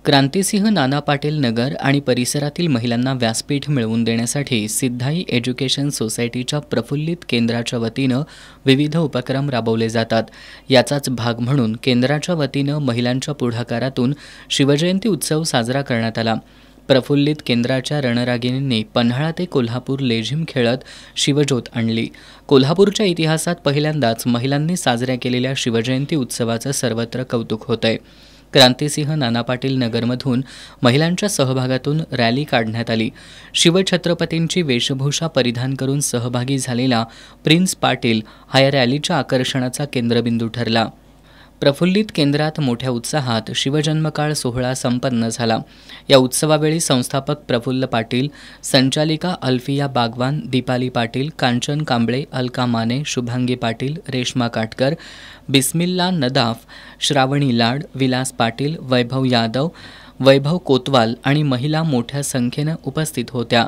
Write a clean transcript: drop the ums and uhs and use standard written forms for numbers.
क्रांतिसिंह नाना पाटील नगर आणि परिसरातील महिलांना व्यासपीठ मिळवून देण्यासाठी सिद्धाई एज्युकेशन सोसायटीच्या प्रफुल्लित केंद्राच्या वतीनं विविध उपक्रम राबवले जातात। याचाच भाग म्हणून केंद्राच्या वतीनं महिलांच्या पुढाकारातून शिवजयंती उत्सव साजरा करण्यात आला। प्रफुल्लित केंद्राच्या रणरागिणींनी पन्हाळा ते कोल्हापूर लेझिम खेळत शिवज्योत आणली। कोल्हापूरच्या इतिहासात पहिल्यांदाच महिलांनी साजऱ्या केलेल्या शिवजयंती उत्सवाचं सर्वत्र कौतुक होतंय। क्रांतिसिंह नाना पाटील नगरमधून महिलांच्या सहभागातून रॅली काढण्यात आली। शिवछत्रपतींची वेशभूषा परिधान करून सहभागी झालेला प्रिन्स पाटील हा या रॅलीच्या आकर्षणाचा केंद्रबिंदू ठरला। प्रफुल्लित केंद्रात मोठ्या उत्साहात शिवजन्मकाळ सोहळा संपन्न झाला। या उत्सवावेळी संस्थापक प्रफुल्ल पाटील, संचालिका अल्फिया बागवान, दीपाली पाटील, कांचन कांबळे, अलका माने, शुभांगी पाटील, रेश्मा काटकर, बिस्मिल्ला नदाफ, श्रावणी लाड, विलास पाटील, वैभव यादव, वैभव कोतवाल आणि महिला मोठ्या संख्येनं उपस्थित होत्या।